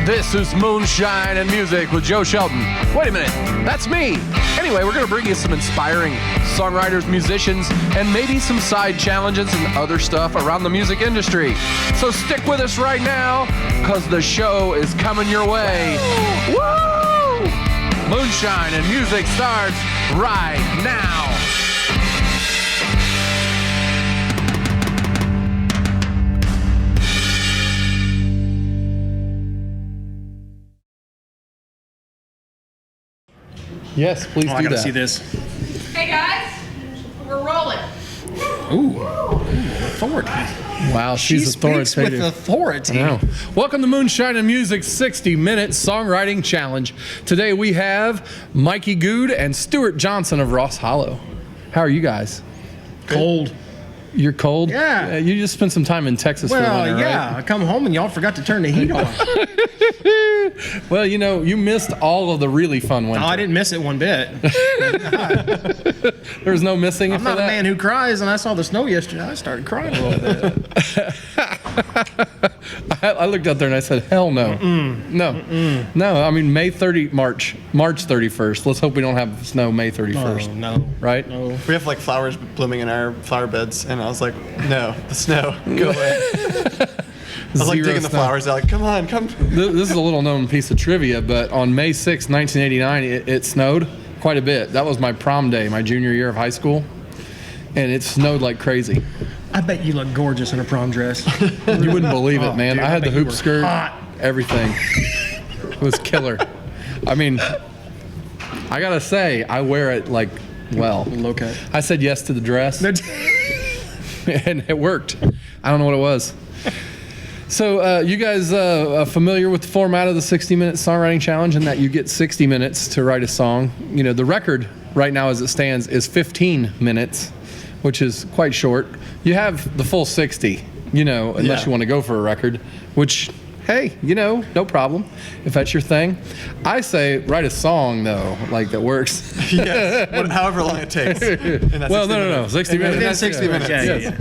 This is Moonshine and Music with Joe Shelton. Wait a minute, that's me. Anyway, we're going to bring you some inspiring songwriters, musicians, and maybe some side challenges and other stuff around the music industry. So stick with us right now, because the show is coming your way. Woo! Moonshine and Music starts right now. Yes, please do that. I gotta see this. Hey guys, we're rolling. Ooh, authority. Wow, she's speaks authoritative. with authority. I know. Welcome to Moonshine and Music 60-minute songwriting challenge. Today we have Mikey Goode and Stuart Johnson of Ross Hollow. How are you guys? Cold. You're cold? Yeah. You just spent some time in Texas for Well, winter, yeah. right? I come home and y'all forgot to turn the heat on. Well, you know, you missed all of the really fun winter. Oh, I didn't miss it one bit. There's no missing it I'm for not that? a man who cries, and I saw the snow yesterday. I started crying a little bit. I looked out there and I said, hell no. No, I mean, March 31st. Let's hope we don't have snow May 31st. Oh, no. Right? No. We have like flowers blooming in our flower beds, and I was like, no, the snow, go away. I was like Zero digging the snow. flowers out, like, come on, come. This is a little known piece of trivia, but on May 6, 1989, it snowed quite a bit. That was my prom day, my junior year of high school, and it snowed like crazy. I bet you look gorgeous in a prom dress. You wouldn't believe it, man. dude, I had the bet you hoop were skirt, hot. everything. It was killer. I mean, I gotta say, I wear it like, well. Okay. I said yes to the dress, and it worked. I don't know what it was. So you guys familiar with the format of the 60-minute songwriting challenge, and that you get 60 minutes to write a song? You know, the record right now as it stands is 15 minutes, which is quite short. You have the full 60, you know, unless you want to go for a record, which, hey, you know, no problem if that's your thing. I say write a song, though, like that works. Yes, however long it takes. Well, no, 60 minutes. Within 60 minutes. Yeah.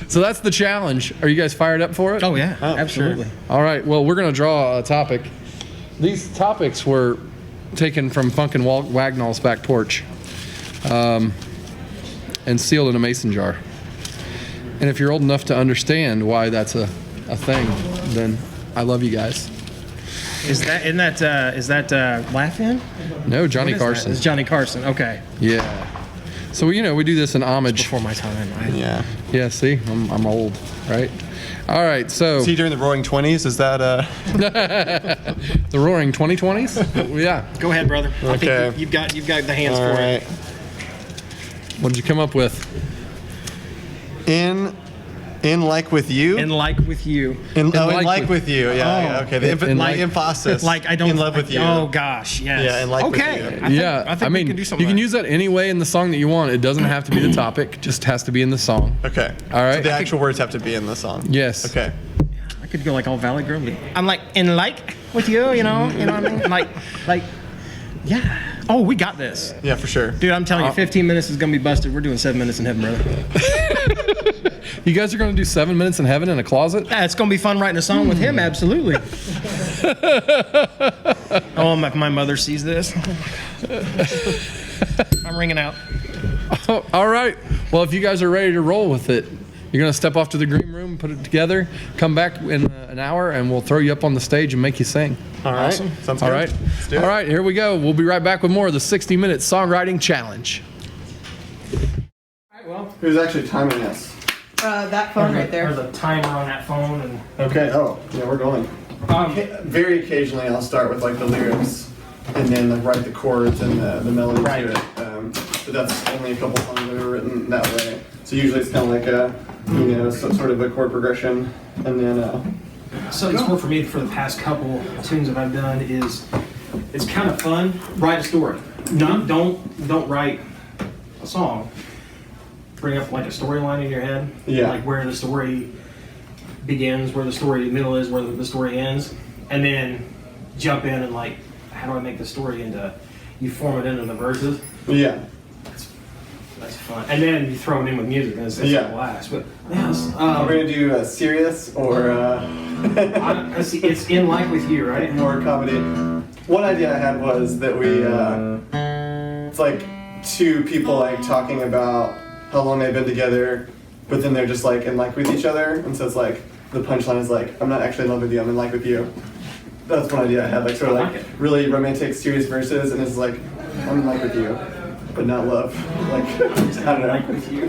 So that's the challenge. Are you guys fired up for it? Oh, yeah. Oh, Absolutely. sure. All right, well, we're going to draw a topic. These topics were taken from Funkin' Wagnall's back porch and sealed in a mason jar. And if you're old enough to understand why that's a thing, then I love you guys. Is that Laugh-In? No, Johnny What is that? Carson. It's Johnny Carson. Okay. Yeah. So, you know, we do this in homage. Before my time. Yeah. Yeah, see, I'm old, right? All right, so. See, during the Roaring 20s, is that The Roaring 2020s? Yeah. Go ahead, brother. I Okay. think you've got the hands all for right. it. What did you come up with? In like with you? And like with you. In like like with- with you. Yeah. Oh. Okay. The emphasis. Like I don't. In love with you. Oh gosh, yes. Yeah, and like with okay. you. I think we can do something. you can use that any way in the song that you want. It doesn't have to be the topic; it just has to be in the song. Okay. All right. So the actual words have to be in the song. Yes. Okay. I could go like all Valley Girl. I'm like in like with you, you know what I mean? Like, yeah. Oh, we got this, Yeah, for sure. dude. I'm telling you, 15 minutes is gonna be busted. We're doing 7 minutes in heaven, brother. You guys are going to do 7 minutes in heaven in a closet? Yeah, it's gonna be fun writing a song with him. Absolutely. Oh, if my mother sees this, I'm ringing out. Oh, all right. Well, if you guys are ready to roll with it, you're going to step off to the green room, put it together, come back in an hour, and we'll throw you up on the stage and make you sing. All right. Awesome. Sounds All good. right. Let's do it. All right, here we go. We'll be right back with more of the 60-minute songwriting challenge. Who's actually timing us? That phone right there. There's a timer on that phone, and Okay. Oh, yeah, we're going. Very occasionally, I'll start with like the lyrics, and then like, write the chords and the melody Right. to it. But that's only a couple songs that are written that way. So usually it's kind of like a, some sort of a chord progression, and then. Something's worked for me for the past couple tunes that I've done is it's kind of fun. Write a story. Don't write a song. Bring up like a storyline in your head. Yeah. Like where the story begins, where the story middle is, where the story ends, and then jump in and like, how do I make the story into? You form it into the verses. Yeah. That's fun. And then you throw it in with music, and it's a blast. But yes, we're gonna do serious or it's in like with you, right? more comedy. One idea I had was that we it's like two people like talking about how long they've been together, but then they're just like in like with each other, and so it's like the punchline is like, I'm not actually in love with you, I'm in like with you. That's one idea I had, like sort of like really romantic, serious verses, and it's like, I'm in like with you, but not love. Like, I don't know. Like with you.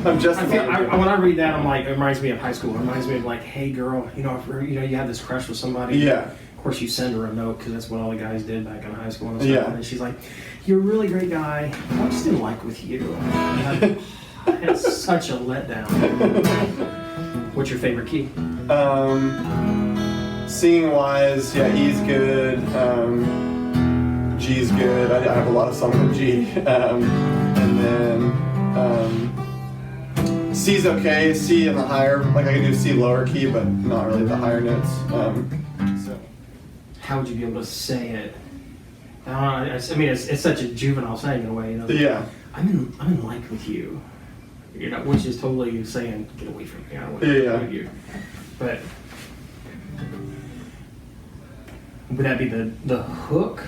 I'm just. When I read that, I'm like, it reminds me of high school. It reminds me of like, hey girl, you know, if you have this crush with somebody. Yeah. Of course, you send her a note because that's what all the guys did back in high school and stuff. And she's like, you're a really great guy. I'm just in like with you. It's such a letdown. What's your favorite key? Singing wise, E's good. G's good. I have a lot of songs in G. And then C's okay. C in the higher, like I can do C lower key, but not really the higher notes. So. How would you be able to say it? I mean, it's such a juvenile saying in a way, you know. Yeah. I'm in like with you. You know, which is totally saying, get away from me. I don't want to be with you. But would that be the hook?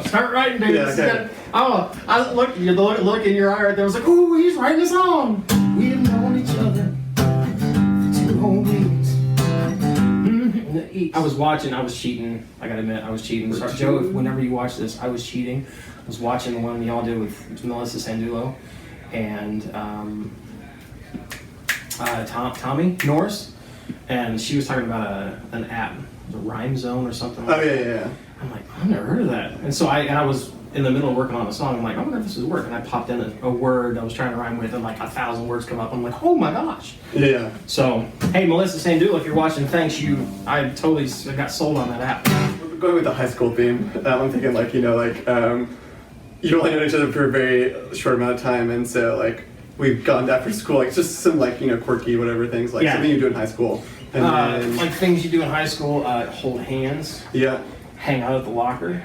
Start writing, dude. Yeah, okay. I look in your eye right there. I was like, ooh, he's writing a song. We have known each other for 2 whole weeks. I was cheating. I gotta admit, I was cheating. Sorry, Joe, whenever you watch this, I was cheating. I was watching the one y'all did with Melissa Sandulo and Tommy Norris, and she was talking about an app, the Rhyme Zone or something. Oh yeah. I'm like, I've never heard of that. And so I was in the middle of working on a song. I'm like, I wonder if this is work. And I popped in a word I was trying to rhyme with, and like 1,000 words come up. I'm like, oh my gosh. Yeah. So, hey, Melissa Sandulo, if you're watching, thanks. I totally got sold on that app. Going with the high school theme, I'm thinking like, you know, like you only know each other for a very short amount of time, and so like we've gone after school, like just some like, you know, quirky whatever things, like something you do in high school. And then, like things you do in high school, hold hands. Yeah. Hang out at the locker.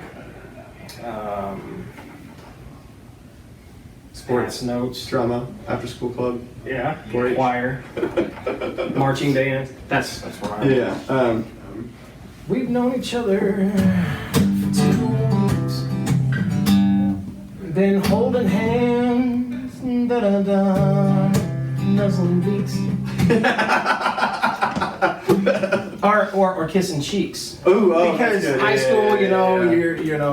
Sports notes. Drama. After school club. Yeah. 4-H. Choir. Marching band. That's where I am. Yeah. We've known each other for 2 weeks. Been holding hands. Da-da-da. Nuzzling beats. or kissing cheeks. Oh, because high school,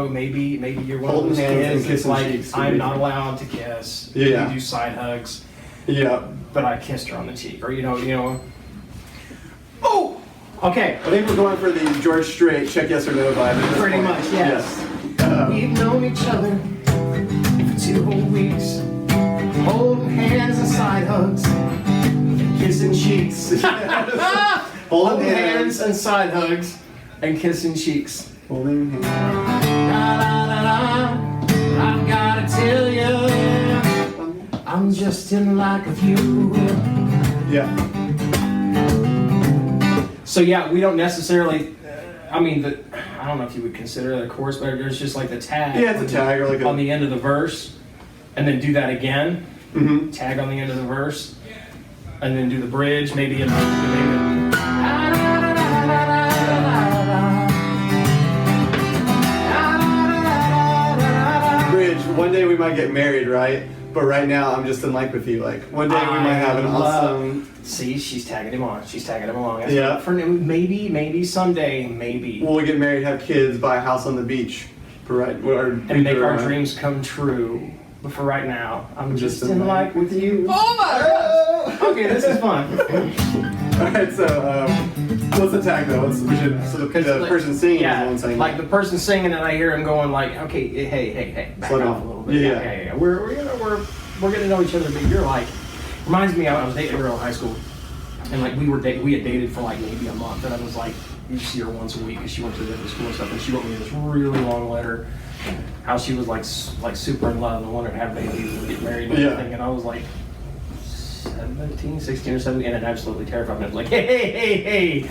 maybe you're one holding of those hands kids that's like, cheeks, I'm not allowed to kiss. Yeah. You do side hugs. Yeah. But I kissed her on the cheek, or you know. Oh. Okay. I think we're going for the George Strait check yes or no vibe. Pretty much, yes. We've known each other for 2 whole weeks, holding hands and side hugs, and kissing cheeks. Holding hands and side hugs and kissing cheeks. Holding hands. I've gotta tell you, I'm just in like with you. Yeah. So yeah, we don't necessarily. I mean, I don't know if you would consider it a chorus, but there's just like the tag. Yeah, it's a tag or like on the end of the verse, and then do that again. Mm-hmm. Tag on the end of the verse, and then do the bridge, maybe. Bridge. One day we might get married, right? But right now I'm just in like with you. Like one day we might have an awesome. See, she's tagging him on. She's tagging him along. Yeah. For maybe someday, maybe. We'll get married, have kids, buy a house on the beach. For right. And make our dreams come true. But for right now, I'm just in like with you. Oh my God! Okay, this is fun. All right, so What's the tag though? So the person singing is the one saying. Like the person singing, and I hear him going like, "Okay, hey, back off a little bit. Yeah. We're getting to know each other, but you're like." Reminds me, I was dating a girl in high school, and like we had dated for like maybe a month, and I was like, you see her once a week because she went to a different school and stuff, and she wrote me this really long letter, how she was like super in love and wanted to have babies and get married and everything, and I was like 16 or 17, and it absolutely terrified me. I was like, hey.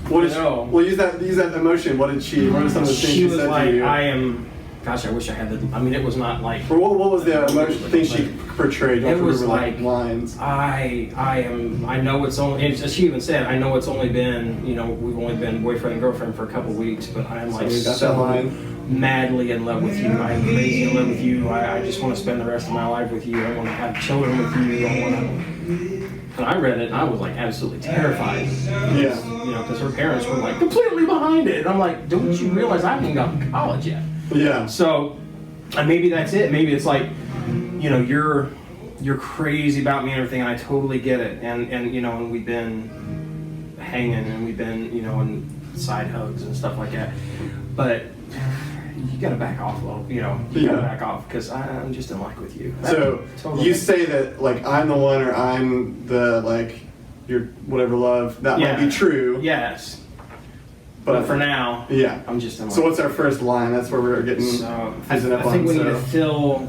What is? Well, use that emotion. What are some of the things she said like, to you? I am. Gosh, I wish I had the. I mean, it was not like. Or what was the emotion thing she portrayed? It was like lines. I know it's only. And she even said, I know it's only been. We've only been boyfriend and girlfriend for a couple weeks, but I'm like so madly in love with you. I am crazy in love with you. I just want to spend the rest of my life with you. I want to have children with you. I want to. And I read it, and I was like absolutely terrified. Yeah. Because her parents were like completely behind it. And I'm like, don't you realize I haven't even gotten to college yet? Yeah. So, and maybe that's it. Maybe it's like, you're crazy about me and everything, and I totally get it. And and we've been hanging, and we've been, in side hugs and stuff like that. But you gotta back off a little, you gotta back off because I'm just in like with you. So you say that like I'm the one or I'm the your whatever love that might be true. Yes. But for now, I'm just in like. So what's our first line? That's where we're getting. So I think we need to fill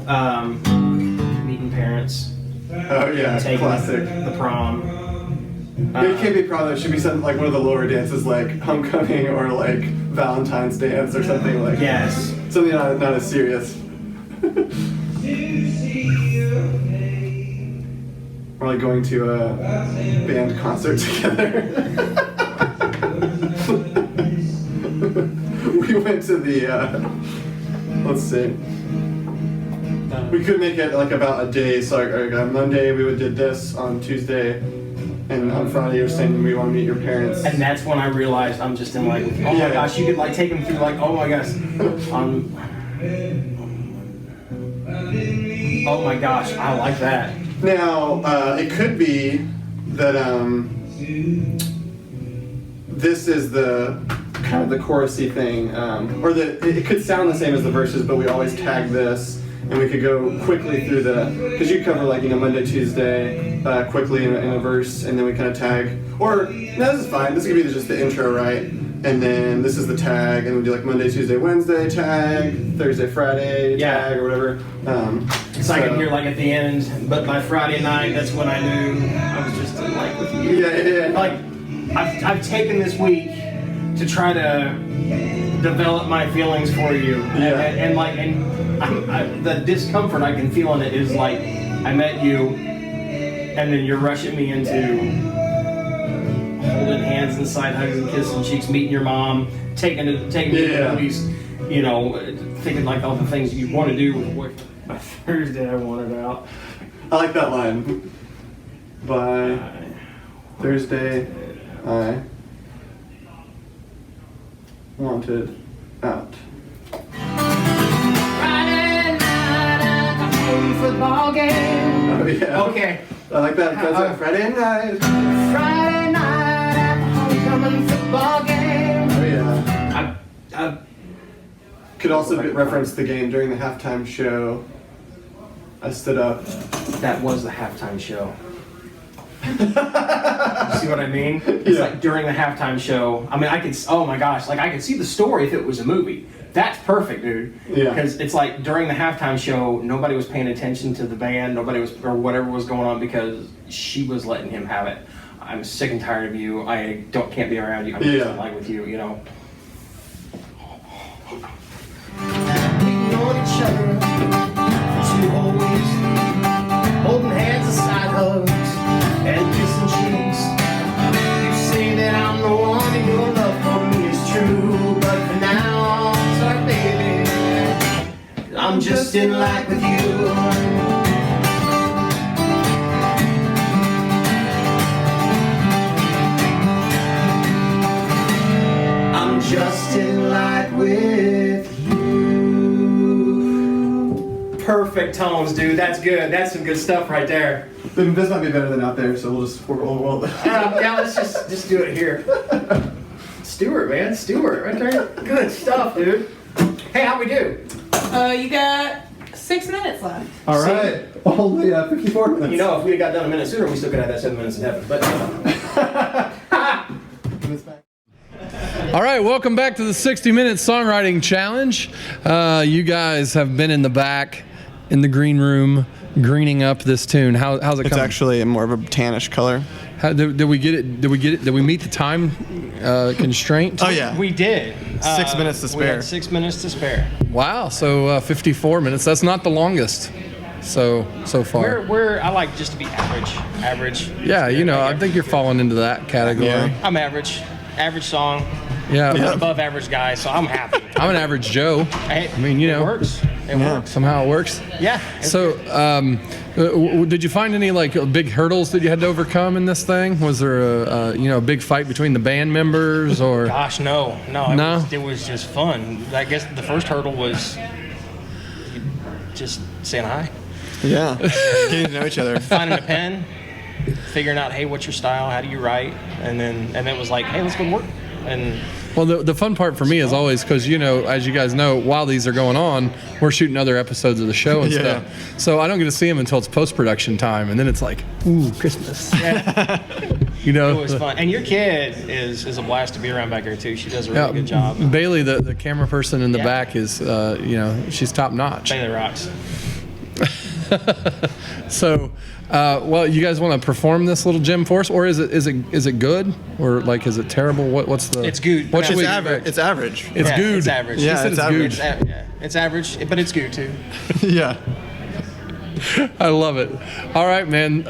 meeting parents. Oh yeah, taking classic. The prom. It can't be prom. It should be something like one of the lower dances, like homecoming or like Valentine's dance or something like. Yes. Something not as serious. We're like going to a band concert together. We went to the. Let's see. We could make it like about a day. So like on Monday we did this. On Tuesday. And on Friday you're saying we want to meet your parents. And that's when I realized I'm just in like with you. Oh my gosh, you could like take them through like, oh my gosh. Oh my gosh, I like that. Now, it could be that this is the kind of the chorusy thing, or it could sound the same as the verses, but we always tag this. And we could go quickly through because you cover like Monday, Tuesday, quickly in a verse, and then we kind of tag. Or no, this is fine. This could be just the intro, right? And then this is the tag, and we do like Monday, Tuesday, Wednesday tag, Thursday, Friday tag, or whatever. So I can hear like at the end, but by Friday night, that's when I knew I was just in like with you. Yeah. Like I've taken this week to try to develop my feelings for you, and the discomfort I can feel in it is like I met you, and then you're rushing me into holding hands and side hugs and kissing cheeks, meeting your mom, taking me to the movies, thinking like all the things you want to do with by Thursday I want it out. I like that line. By Thursday I wanted out. Football game. Oh yeah. Okay. I like that. Friday night. Friday night at the homecoming football game. Oh yeah. I could also reference the game during the halftime show. I stood up. That was the halftime show. You see what I mean? It's like during the halftime show. I mean, I could. Oh my gosh! Like I could see the story if it was a movie. That's perfect, dude. Yeah. Because it's like during the halftime show, nobody was paying attention to the band, nobody was, or whatever was going on because she was letting him have it. I'm sick and tired of you. I can't be around you. I'm just in like with you, We know each other for 2 whole weeks, holding hands and side hugs and kissing cheeks. You say that I'm the one and your love for me is true, but for now. Baby, I'm just in like with you. I'm just in like with you. Perfect. perfect tones, dude. That's good. That's some good stuff right there. This might be better than out there, so we'll Yeah, let's just do it here. Stuart, man. Stuart, right there. Good stuff, dude. Hey, how'd we do? You got 6 minutes left. All right. Only 54 minutes. You know, if we had got done a minute sooner, we still could have that 7 minutes in heaven. But All right, welcome back to the 60-minute songwriting challenge. You guys have been in the back, in the green room, greening up this tune. How's it It's coming? actually more of a tannish color. Did we get it? Did we meet the time constraint? Oh yeah. we did. 6 minutes to We spare. had 6 minutes to spare. Wow. So 54 minutes. That's not the longest. So far. We're I like just to be average. Average. Yeah, you know, I think you're falling into that category. Yeah. I'm average. Average song. Yeah. I'm an above average guy, so I'm happy. I'm an average Joe. Hey, I mean, you know, it works. It works. somehow it works. Yeah. So, did you find any like big hurdles that you had to overcome in this thing? Was there a big fight between the band members or? Gosh, no. It was just fun. I guess the first hurdle was just saying hi, Yeah. Getting to know each other. finding a pen, figuring out, hey, what's your style? How do you write? And then it was like, hey, let's go to work. And Well, the fun part for me is always because, you know, as you guys know, while these are going on, we're shooting other episodes of the show and Yeah. stuff. So I don't get to see them until it's post-production time, and then it's like, ooh, Christmas. You know, it was fun. And your kid is a blast to be around back here too. She does a really good job. Bailey, the camera person in the Yeah. back, is, she's top notch. Bailey rocks. So, well, you guys want to perform this little gem for us, or is it good, or like is it terrible? What's the? It's good. What should It's we average. It's average. It's Yeah, good. It's average. Yeah, He said it's good. average. It's average, but it's good too. Yeah. I love it. All right, man.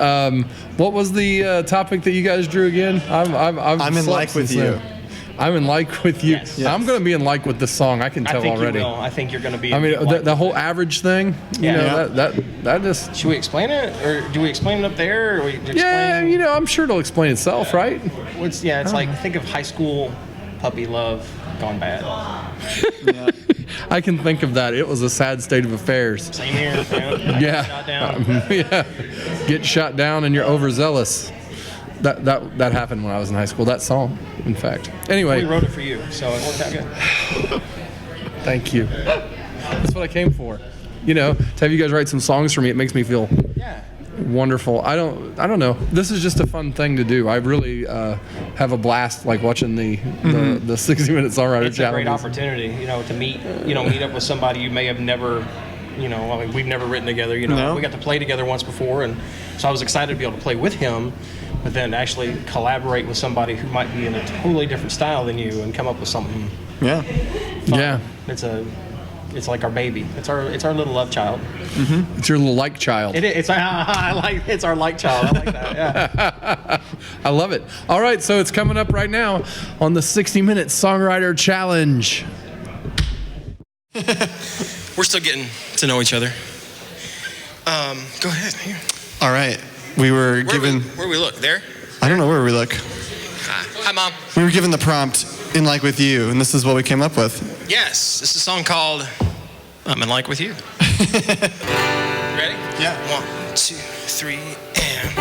What was the topic that you guys drew again? I'm in slept like with since you. then. I'm in like with you. Yes. I'm going to be in like with this song. I can tell I think already. you will. I think you're going to be. I mean, like the whole average thing. You Yeah. know, that just. Should we explain it, or do we explain it up there? Or we explain, Yeah, you know, I'm sure it'll explain itself, right? It's like think of high school puppy love gone bad. I can think of that. It was a sad state of affairs. Same here. Man. Yeah. Shot down. Yeah. Get shot down and you're overzealous. That happened when I was in high school. That song, in fact. Anyway. We wrote it for you, so it worked out good. Thank you. That's what I came for. You know, to have you guys write some songs for me, it makes me feel Yeah. wonderful. I don't know. This is just a fun thing to do. I really have a blast like watching the 60-minute songwriter It's a great challenge. opportunity, to meet up with somebody you may have never, we've never written together. No. We got to play together once before, and so I was excited to be able to play with him, but then actually collaborate with somebody who might be in a totally different style than you and come up with something. Yeah. Yeah. It's like our baby. It's our little love child. It's your little like child. It is. It's our like child. I like that. Yeah. I love it. All right, so it's coming up right now on the 60-minute songwriter challenge. We're still getting to know each other. Go ahead. Here. All right. We were given. Where we look? There? I don't know where we look. Hi, Mom. We were given the prompt "In Like with You," and this is what we came up with. Yes, this is a song called I'm in Like with You. Ready? Yeah. 1, 2, 3, and.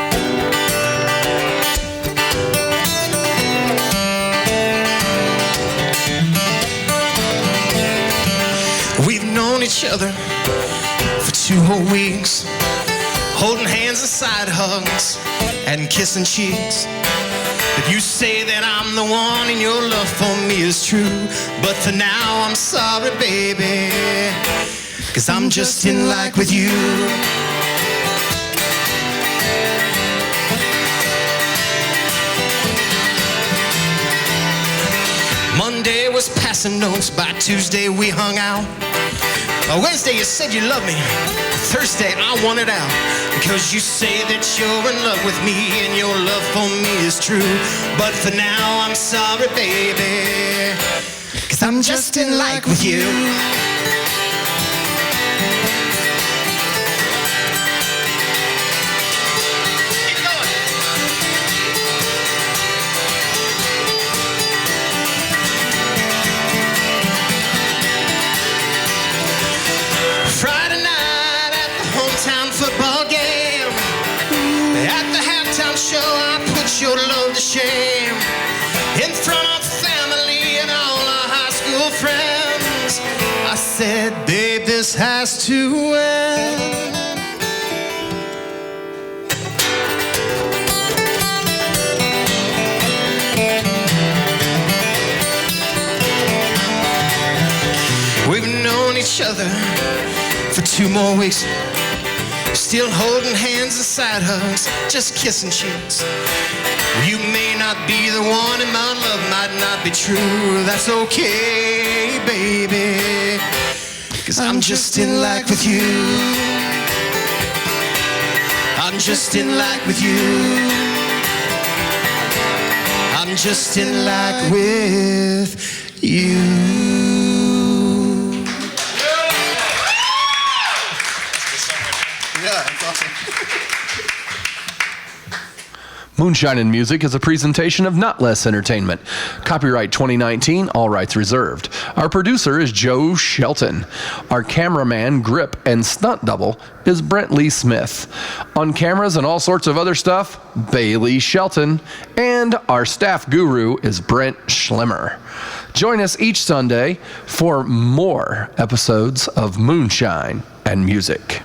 We've known each other for 2 whole weeks, holding hands and side hugs and kissing cheeks. If you say that I'm the one and your love for me is true, but for now I'm sorry, baby, 'cause I'm just in like with you. Monday was passing notes, by Tuesday we hung out. Wednesday you said you love me, Thursday I wanted out, because you say that you're in love with me and your love for me is true, but for now I'm sorry, baby, 'cause I'm just in like with you. Keep going. Friday night at the this has to end. We've known each other for 2 more weeks, still holding hands and side hugs, just kissing cheeks. You may not be the one and my love might not be true. That's okay, baby, 'cause I'm just in like with you. I'm just in like with you. I'm just in like with you. Yeah, that's awesome. Moonshine and Music is a presentation of Notlehs Entertainment. Copyright 2019, all rights reserved. Our producer is Joe Shelton. Our cameraman, grip, and stunt double is Brent Lee Smith. On cameras and all sorts of other stuff, Bailey Shelton. And our staff guru is Brent Schlemmer. Join us each Sunday for more episodes of Moonshine and Music.